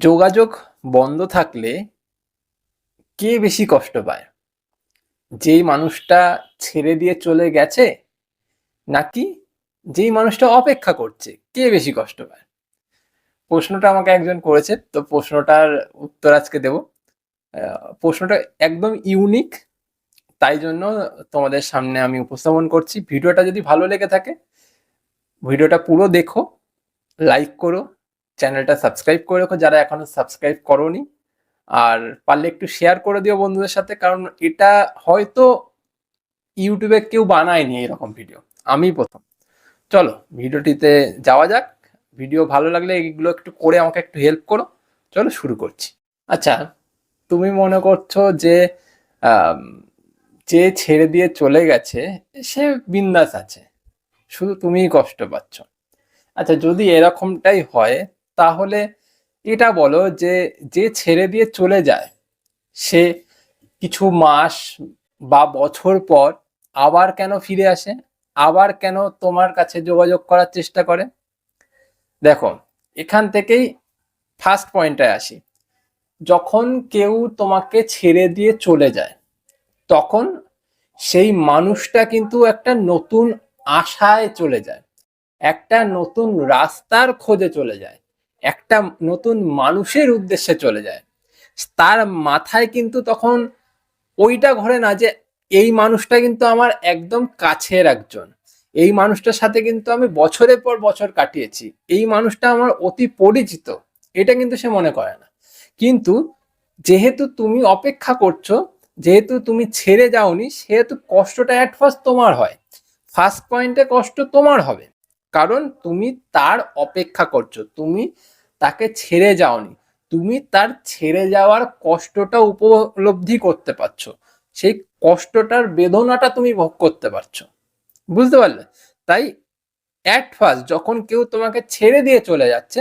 যোগাযোগ বন্ধ থাকলে কে বেশি কষ্ট পায়? যেই মানুষটা ছেড়ে দিয়ে চলে গেছে নাকি যেই মানুষটা অপেক্ষা করছে, কে বেশি কষ্ট পায়? প্রশ্নটা আমাকে একজন করেছে, তো প্রশ্নটার উত্তর আজকে দেব। প্রশ্নটা একদম ইউনিক, তাই জন্য তোমাদের সামনে আমি উপস্থাপন করছি। ভিডিওটা যদি ভালো লেগে থাকে ভিডিওটা পুরো দেখো, লাইক করো, চ্যানেলটা সাবস্ক্রাইব করে রাখো যারা এখনো সাবস্ক্রাইব করোনি। আর পারলে একটু শেয়ার করে দিও বন্ধুদের সাথে, কারণ এটা হয়তো ইউটিউবে কেউ বানায়নি এরকম ভিডিও, আমিই প্রথম। চলো ভিডিওটিতে যাওয়া যাক। ভিডিও ভালো লাগলে এগুলো একটু করে আমাকে একটু হেল্প করো। চলো শুরু করছি। আচ্ছা, তুমি মনে করছো যে আম, যে ছেড়ে দিয়ে চলে গেছে সে বিন্দাস আছে, শুধু তুমিই কষ্ট পাচ্ছ। আচ্ছা, যদি এরকমটাই হয় তাহলে এটা বলো যে যে ছেড়ে দিয়ে চলে যায় সে কিছু মাস বা বছর পর আবার কেন ফিরে আসে, আবার কেন তোমার কাছে যোগাযোগ করার চেষ্টা করে? দেখো, এখান থেকেই ফার্স্ট পয়েন্টে আসি। যখন কেউ তোমাকে ছেড়ে দিয়ে চলে যায় তখন সেই মানুষটা কিন্তু একটা নতুন আশায় চলে যায়, একটা নতুন রাস্তার খোঁজে চলে যায়, একটা নতুন মানুষের উদ্দেশ্যে চলে যায়। তার মাথায় কিন্তু তখন ওইটা ঘরে না যে এই মানুষটা কিন্তু আমার একদম কাছের একজন, এই মানুষটার সাথে কিন্তু আমি বছরের পর বছর কাটিয়েছি, এই মানুষটা আমার অতি পরিচিত, এটা কিন্তু সে মনে করে না। কিন্তু যেহেতু তুমি অপেক্ষা করছো, যেহেতু তুমি ছেড়ে যাওনি, সেহেতু কষ্টটা অ্যাট ফার্স্ট তোমার হয়। ফার্স্ট পয়েন্টে কষ্ট তোমার হবে, কারণ তুমি তার অপেক্ষা করছো, তুমি তাকে ছেড়ে যাওনি, তুমি তার ছেড়ে যাওয়ার কষ্টটা উপলব্ধি করতে পারছো, সেই কষ্টটার বেদনাটা তুমি ভোগ করতে পারছো। বুঝতে পারলে? তাই অ্যাট ফার্স্ট যখন কেউ তোমাকে ছেড়ে দিয়ে চলে যাচ্ছে,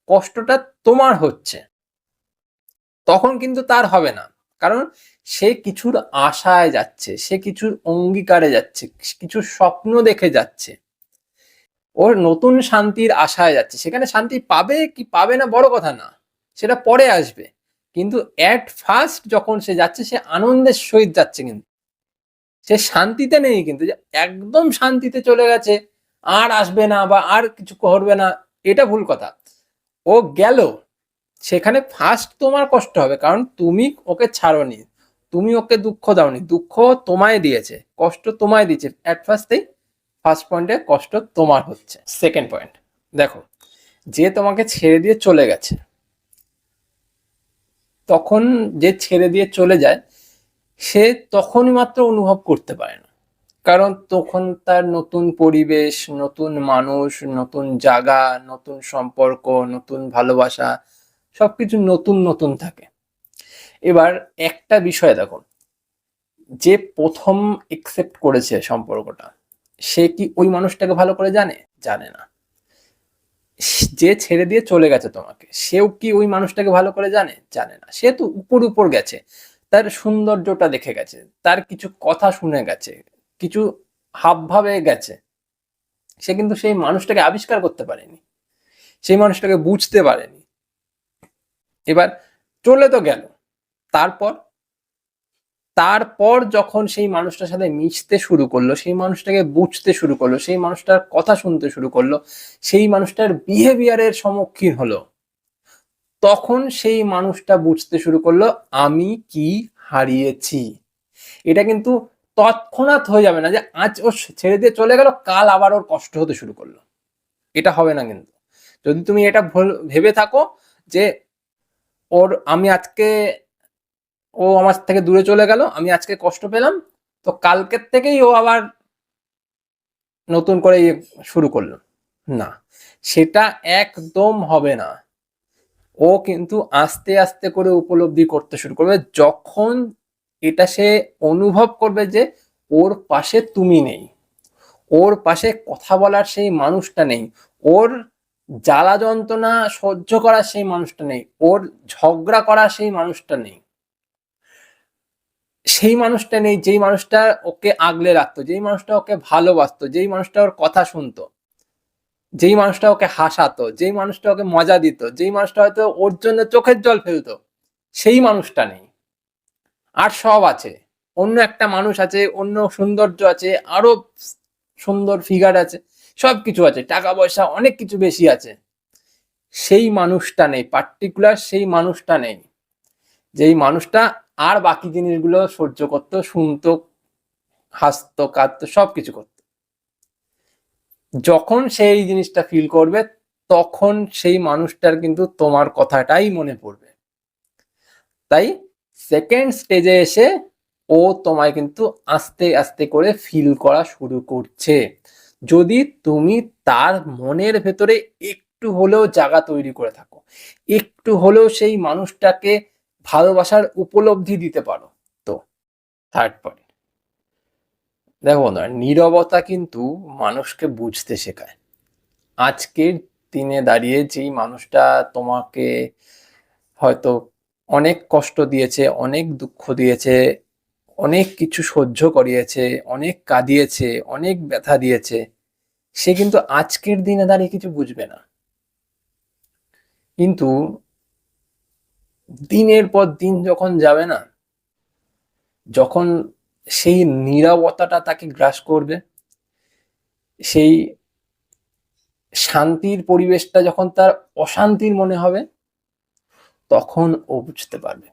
কষ্টটা তোমার হচ্ছে, তখন কিন্তু তার হবে না। কারণ সে কিছুর আশায় যাচ্ছে, সে কিছুর অঙ্গীকারে যাচ্ছে, কিছু স্বপ্ন দেখে যাচ্ছে, ওর নতুন শান্তির আশায় যাচ্ছে। সেখানে শান্তি পাবে কি পাবে না বড় কথা না, সেটা পরে আসবে। কিন্তু অ্যাট ফার্স্ট যখন সে যাচ্ছে সে আনন্দের সহিত যাচ্ছে, কিন্তু সে শান্তিতে নেই, কিন্তু যে একদম শান্তিতে চলে গেছে আর আসবে না বা আর কিছু করবে না, এটা ভুল কথা। ও গেল, সেখানে ফার্স্ট তোমার কষ্ট হবে, কারণ তুমি ওকে ছাড়োনি, তুমি ওকে দুঃখ দাওনি, দুঃখ তোমায় দিয়েছে, কষ্ট তোমায় দিয়েছে। অ্যাট ফার্স্টেই ফার্স্ট পয়েন্টে কষ্ট তোমার হচ্ছে। সেকেন্ড পয়েন্ট দেখো, যে তোমাকে ছেড়ে দিয়ে চলে গেছে, তখন যে ছেড়ে দিয়ে চলে যায় সে তখনই মাত্র অনুভব করতে পারে না, কারণ তখন তার নতুন পরিবেশ, নতুন মানুষ, নতুন জায়গা, নতুন সম্পর্ক, নতুন ভালোবাসা, সবকিছু নতুন নতুন থাকে। এবার একটা বিষয় দেখো, যে প্রথম একসেপ্ট করেছে সম্পর্কটা, সে কি ওই মানুষটাকে ভালো করে জানে? জানে না। যে ছেড়ে দিয়ে চলে গেছে তোমাকে, সেও কি ওই মানুষটাকে ভালো করে জানে? জানে না। সে তো উপর উপর গেছে, তার সৌন্দর্যটা দেখে গেছে, তার কিছু কথা শুনে গেছে, কিছু হাব ভাবে গেছে, সে কিন্তু সেই মানুষটাকে আবিষ্কার করতে পারেনি, সেই মানুষটাকে বুঝতে পারেনি। এবার চলে তো গেল, তারপর তারপর যখন সেই মানুষটার সাথে মিশতে শুরু করলো, সেই মানুষটাকে বুঝতে শুরু করলো, সেই মানুষটার কথা শুনতে শুরু করলো, সেই মানুষটার বিহেভিয়ারের সম্মুখীন হলো, তখন সেই মানুষটা বুঝতে শুরু করলো আমি কি হারিয়েছি। এটা কিন্তু তৎক্ষণাৎ হয়ে যাবে না যে আজ ও ছেড়ে দিয়ে চলে গেল কাল আবার ওর কষ্ট হতে শুরু করলো, এটা হবে না। কিন্তু যদি তুমি এটা ভেবে থাকো যে ওর আমি আজকে, ও আমার থেকে দূরে চলে গেল, আমি আজকে কষ্ট পেলাম, তো কালকের থেকেই ও আবার নতুন করে শুরু করলো, না, সেটা একদম হবে না। ও কিন্তু আস্তে আস্তে করে উপলব্ধি করতে শুরু করবে, যখন এটা সে অনুভব করবে যে ওর পাশে তুমি নেই, ওর পাশে কথা বলার সেই মানুষটা নেই, ওর জ্বালা যন্ত্রণা সহ্য করার সেই মানুষটা নেই, ওর ঝগড়া করার সেই মানুষটা নেই, সেই মানুষটা নেই যেই মানুষটা ওকে আগলে রাখতো, যেই মানুষটা ওকে ভালোবাসতো, যেই মানুষটা ওর কথা শুনতো। যেই মানুষটা ওকে হাসাতো, যেই মানুষটা ওকে মজা দিত, যেই মানুষটা হয়তো ওর জন্য চোখের জল ফেলতো, সেই মানুষটা নেই। আর সব আছে। অন্য একটা মানুষ আছে, অন্য সৌন্দর্য আছে, আরো সুন্দর ফিগার আছে, সবকিছু আছে, টাকা পয়সা অনেক কিছু বেশি আছে। সেই মানুষটা নেই, পার্টিকুলার সেই মানুষটা নেই। যেই মানুষটা আর বাকি জিনিসগুলো সহ্য করতো, শুনতো, হাসতো, কাঁদতো, সবকিছু করতো। যখন সেই জিনিসটা ফিল করবে, তখন সেই মানুষটার কিন্তু তোমার কথাটাই মনে পড়বে। তাই সেকেন্ড স্টেজে এসে ও তোমায় কিন্তু আস্তে আস্তে করে ফিল করা শুরু করছে, যদি তুমি তার মনের ভেতরে একটু হলেও জায়গা তৈরি করে থাকো, একটু হলেও সেই মানুষটাকে ভালোবাসার উপলব্ধি দিতে পারো। তো থার্ড পয়েন্ট, দেখো না, নীরবতা কিন্তু মানুষকে বুঝতে শেখায়। আজকের দিনে দাঁড়িয়ে যেই মানুষটা তোমাকে হয়তো অনেক কষ্ট দিয়েছে, অনেক দুঃখ দিয়েছে, অনেক কিছু সহ্য করিয়েছে, অনেক কাঁদিয়েছে, অনেক ব্যথা দিয়েছে, সে কিন্তু আজকের দিনে দাঁড়িয়ে কিছু বুঝবে না। কিন্তু দিনের পর দিন যখন যাবে না, যখন সেই নীরবতাটা তাকে গ্রাস করবে, সেই শান্তির পরিবেশটা যখন তার অশান্তির মনে হবে, তখন ও বুঝতে পারবে।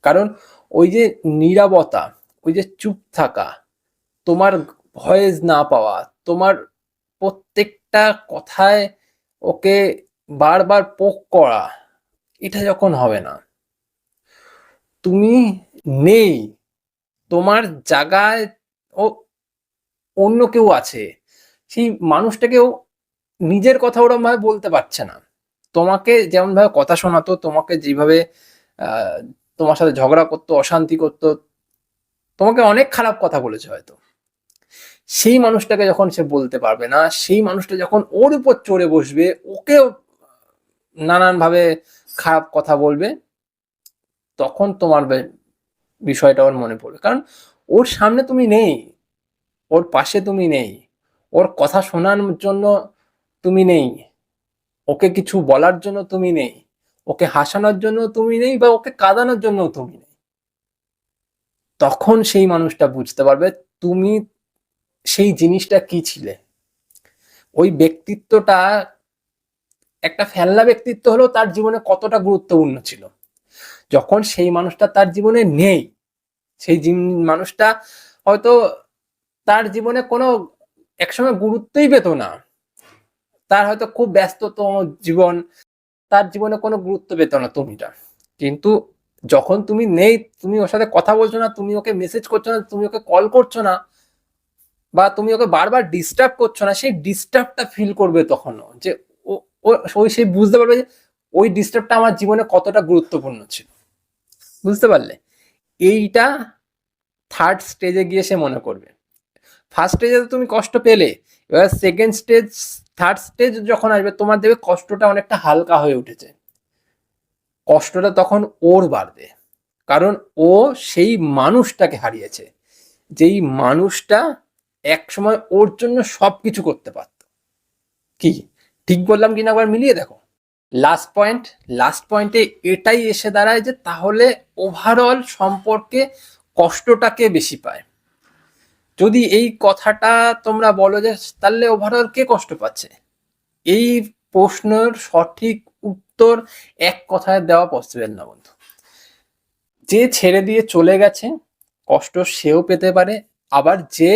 কারণ ওই যে নীরবতা, ওই যে চুপ থাকা, তোমার ভয়েস না পাওয়া, তোমার প্রত্যেকটা কথায় ওকে বারবার পোক করা, এটা যখন হবে না, তুমি নেই, তোমার জায়গায় ও অন্য কেউ আছে, সেই মানুষটাকেও নিজের কথা ওরম ভাবে বলতে পারছে না। তোমাকে যেমন ভাবে কথা শোনাতো, তোমাকে যেভাবে তোমার সাথে ঝগড়া করতো, অশান্তি করতো, তোমাকে অনেক খারাপ কথা বলেছে হয়তো, সেই মানুষটাকে যখন সে বলতে পারবে না, সেই মানুষটা যখন ওর উপর চড়ে বসবে, ওকেও নানান ভাবে খারাপ কথা বলবে, তখন তোমার বিষয়টা ওর মনে পড়বে। কারণ ওর সামনে তুমি নেই, ওর পাশে তুমি নেই, ওর কথা শোনার জন্য তুমি নেই, ওকে কিছু বলার জন্য তুমি নেই, ওকে হাসানোর জন্য তুমি নেই, বা ওকে কাঁদানোর জন্য তুমি নেই। তখন সেই মানুষটা বুঝতে পারবে তুমি সেই জিনিসটা কি ছিলে। ওই ব্যক্তিত্বটা একটা ফেলনা ব্যক্তিত্ব হলেও তার জীবনে কতটা গুরুত্বপূর্ণ ছিল। যখন সেই মানুষটা তার জীবনে নেই, সেই মানুষটা হয়তো তার জীবনে কোনো একসময় গুরুত্বই পেত না, তার হয়তো খুব ব্যস্ততম জীবন, তার জীবনে কোনো গুরুত্ব পেত না তুমিটা। কিন্তু যখন তুমি নেই, তুমি ওর সাথে কথা বলছো না, তুমি ওকে মেসেজ করছো না, তুমি ওকে কল করছো না, বা তুমি ওকে বারবার ডিস্টার্ব করছো না, সেই ডিস্টার্বটা ফিল করবে তখনও, যে ওই সে বুঝতে পারবে যে ওই ডিস্টার্বটা আমার জীবনে কতটা গুরুত্বপূর্ণ ছিল। বুঝতে পারলে? এইটা থার্ড স্টেজে গিয়ে সে মনে করবে। ফার্স্ট স্টেজে তো তুমি কষ্ট পেলে, এবার সেকেন্ড স্টেজ, থার্ড স্টেজ যখন আসবে, তোমার দেখবে কষ্টটা অনেকটা হালকা হয়ে উঠেছে। কষ্টটা তখন ওর বাড়বে, কারণ ও সেই মানুষটাকে হারিয়েছে, যেই মানুষটা একসময় ওর জন্য সবকিছু করতে পারত। কি ঠিক বললাম কিনা একবার মিলিয়ে দেখো। লাস্ট পয়েন্টে এটাই এসে দাঁড়ায় যে তাহলে ওভারঅল সম্পর্কে কষ্টটাকে বেশি পায়। যদি এই কথাটা তোমরা বলো যে তাহলে ওভারঅল কে কষ্ট পাচ্ছে, এই প্রশ্নের সঠিক উত্তর এক কথায় দেওয়া পসিবল না বন্ধু। যে ছেড়ে দিয়ে চলে গেছে, কষ্ট সেও পেতে পারে, আবার যে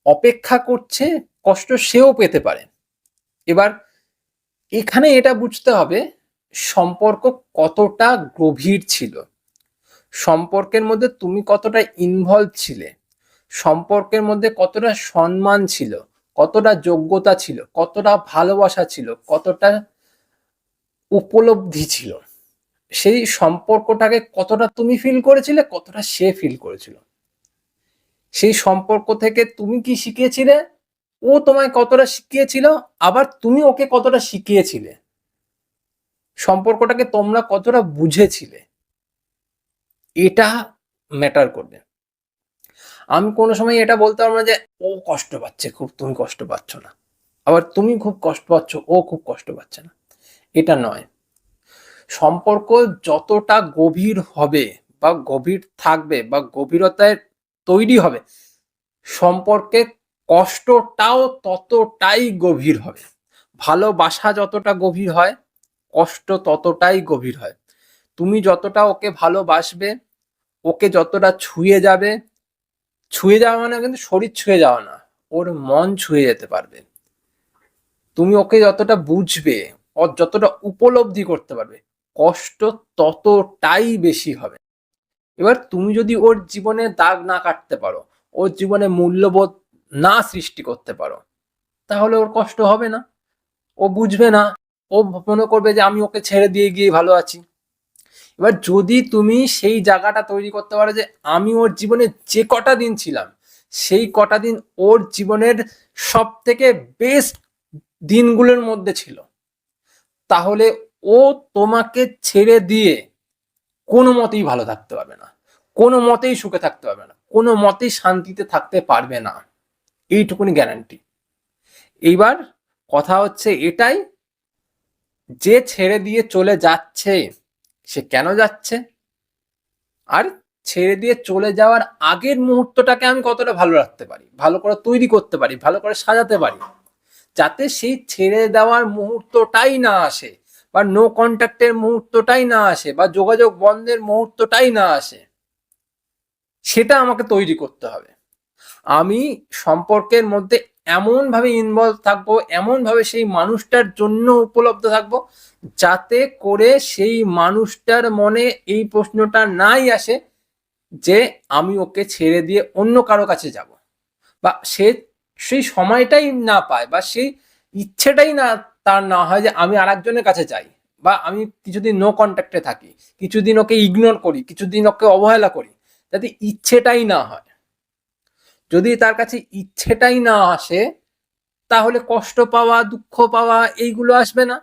অপেক্ষা করছে, কষ্ট সেও পেতে পারে। এবার এখানে এটা বুঝতে হবে সম্পর্ক কতটা গভীর ছিল, সম্পর্কের মধ্যে তুমি কতটা ইনভলভ ছিলে, সম্পর্কের মধ্যে কতটা সম্মান ছিল, কতটা যোগ্যতা ছিল, কতটা ভালোবাসা ছিল, কতটা উপলব্ধি ছিল, সেই সম্পর্কটাকে কতটা তুমি ফিল করেছিলে, কতটা সে ফিল করেছিল। সেই সম্পর্ক থেকে তুমি কি শিখিয়েছিলে, ও তোমায় কতটা শিখিয়েছিল, আবার তুমি ওকে কতটা শিখিয়েছিলে, সম্পর্কটাকে তোমরা কতটা বুঝেছিলে, এটা ম্যাটার করবে। আমি কোনো সময় এটা বলতে পারবো না যে ও কষ্ট পাচ্ছে খুব, তুমি কষ্ট পাচ্ছ না। আবার তুমি খুব কষ্ট পাচ্ছ, ও খুব কষ্ট পাচ্ছে না, এটা নয়। সম্পর্ক যতটা গভীর হবে বা গভীর থাকবে বা গভীরতায় তৈরি হবে, সম্পর্কে কষ্টটাও ততটাই গভীর হবে। ভালোবাসা যতটা গভীর হয়, কষ্ট ততটাই গভীর হয়। তুমি যতটা ওকে ভালোবাসবে, ওকে যতটা ছুঁয়ে যাবে, ছুঁয়ে যাওয়া মানে কিন্তু শরীর ছুঁয়ে যাওয়া না, ওর মন ছুঁয়ে যেতে পারবে। তুমি ওকে যতটা বুঝবে, ওর যতটা উপলব্ধি করতে পারবে, কষ্ট ততটাই বেশি হবে। এবার তুমি যদি ওর জীবনে দাগ না কাটতে পারো, ওর জীবনে মূল্যবোধ না সৃষ্টি করতে পারো, তাহলে ওর কষ্ট হবে না, ও বুঝবে না, ও মনে করবে যে আমি ওকে ছেড়ে দিয়ে গিয়ে ভালো আছি। এবার যদি তুমি সেই জায়গাটা তৈরি করতে পারো যে আমি ওর জীবনে যে কটা দিন ছিলাম, সেই কটা দিন ওর জীবনের সব থেকে বেস্ট দিনগুলোর মধ্যে ছিল, তাহলে ও তোমাকে ছেড়ে দিয়ে কোনো মতেই ভালো থাকতে পারবে না, কোনো মতেই সুখে থাকতে পারবে না, কোনো মতেই শান্তিতে থাকতে পারবে না, এইটুকুনি গ্যারান্টি। এইবার কথা হচ্ছে এটাই, যে ছেড়ে দিয়ে চলে যাচ্ছে সে কেন যাচ্ছে, আর ছেড়ে দিয়ে চলে যাওয়ার আগের মুহূর্তটাকে আমি কতটা ভালো রাখতে পারি, ভালো করে তৈরি করতে পারি, ভালো করে সাজাতে পারি, যাতে সেই ছেড়ে দেওয়ার মুহূর্তটাই না আসে, বা নো কন্ট্যাক্টের মুহূর্তটাই না আসে, বা যোগাযোগ বন্ধের মুহূর্তটাই না আসে, সেটা আমাকে তৈরি করতে হবে। আমি সম্পর্কের মধ্যে এমন ভাবে ইনভলভ থাকবো, এমন ভাবে সেই মানুষটার জন্য উপলব্ধ থাকবো, যাতে করে সেই মানুষটার মনে এই প্রশ্নটা নাই আসে যে আমি ওকে ছেড়ে দিয়ে অন্য কারো কাছে যাব, বা সে সেই সময়টাই না পায়, বা সেই ইচ্ছেটাই না তার না হয় যে আমি আরেকজনের কাছে যাই, বা আমি কিছুদিন নো কন্ট্যাক্টে থাকি, কিছুদিন ওকে ইগনোর করি, কিছুদিন ওকে অবহেলা করি, যাতে ইচ্ছেটাই না হয়। যদি তার কাছে ইচ্ছেটাই না আসে, তাহলে কষ্ট পাওয়া, দুঃখ পাওয়া এইগুলো আসবে না।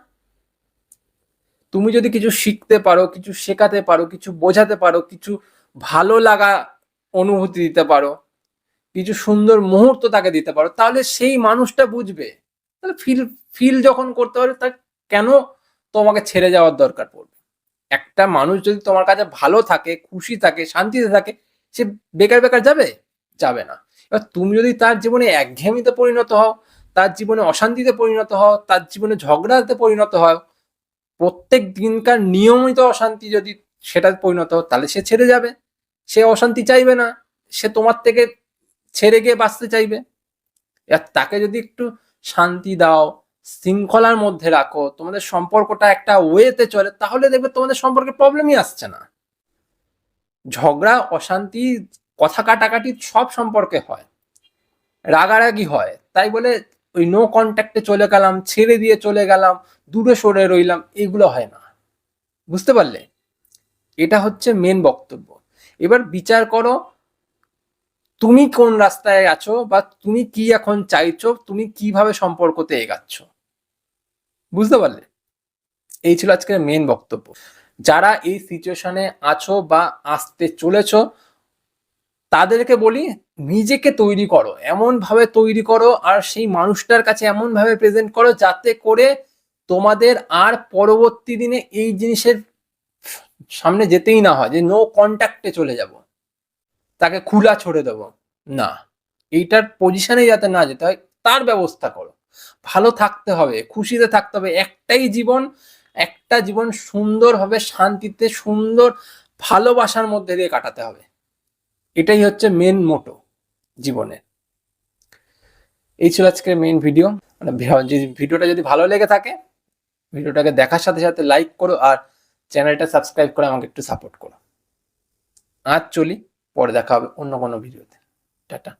তুমি যদি কিছু শিখতে পারো, কিছু শেখাতে পারো, কিছু বোঝাতে পারো, কিছু ভালো লাগা অনুভূতি দিতে পারো, কিছু সুন্দর মুহূর্ত তাকে দিতে পারো, তাহলে সেই মানুষটা বুঝবে। তাহলে ফিল ফিল যখন করতে পারবে, তা কেন তোমাকে ছেড়ে যাওয়ার দরকার পড়বে? একটা মানুষ যদি তোমার কাছে ভালো থাকে, খুশি থাকে, শান্তিতে থাকে, সে বেকার বেকার যাবে? যাবে না। এবার তুমি যদি তার জীবনে একঘেয়েমিতে পরিণত হও, তার জীবনে অশান্তিতে পরিণত হও, তার জীবনে ঝগড়াতে পরিণত হও, প্রত্যেক দিনকার নিয়মিত অশান্তি যদি সেটা পরিণত হও, তাহলে সে ছেড়ে যাবে। সে অশান্তি চাইবে না, সে তোমার থেকে ছেড়ে গিয়ে বাঁচতে চাইবে। আর তাকে যদি একটু শান্তি দাও, শৃঙ্খলার মধ্যে রাখো, তোমাদের সম্পর্কটা একটা ওয়েতে চলে, তাহলে দেখবে তোমাদের সম্পর্কে প্রবলেমই আসছে না। ঝগড়া, অশান্তি, কথা কাটাকাটি সব সম্পর্কে হয়, রাগারাগি হয়, তাই বলে ওই নো কন্ট্যাক্টে চলে গেলাম, ছেড়ে দিয়ে চলে গেলাম, দূরে সরে রইলাম, এগুলো হয় না। বুঝতে পারলে? এটা হচ্ছে মেন বক্তব্য। এবার বিচার করো তুমি কোন রাস্তায় আছো, বা তুমি কি এখন চাইছো, তুমি কিভাবে সম্পর্কতে এগাচ্ছ। বুঝতে পারলে? এই ছিল আজকের মেন বক্তব্য। যারা এই সিচুয়েশনে আছো বা আসতে চলেছো, তাদেরকে বলি নিজেকে তৈরি করো, এমন ভাবে তৈরি করো, আর সেই মানুষটার কাছে এমন ভাবে প্রেজেন্ট করো যাতে করে তোমাদের আর পরবর্তী দিনে এই জিনিসের সামনে যেতেই না হয় যে নো কন্ট্যাক্টে চলে যাব, তাকে খোলা ছড়ে দেবো না, এইটার পজিশনে যাতে না যেতে হয় তার ব্যবস্থা করো। ভালো থাকতে হবে, খুশিতে থাকতে হবে, একটাই জীবন, একটা জীবন সুন্দরভাবে শান্তিতে, সুন্দর ভালোবাসার মধ্যে দিয়ে কাটাতে হবে। এটাই হচ্ছে মেন মোটো জীবনে। এই ছিল আজকের মেইন ভিডিও। মানে ভিডিওটা যদি ভালো লেগে থাকে, ভিডিওটাকে দেখার সাথে সাথে লাইক করো, আর চ্যানেলটা সাবস্ক্রাইব করে আমাকে একটু সাপোর্ট করো। আজ চলি, পরে দেখা হবে অন্য কোনো ভিডিওতে। টাটা।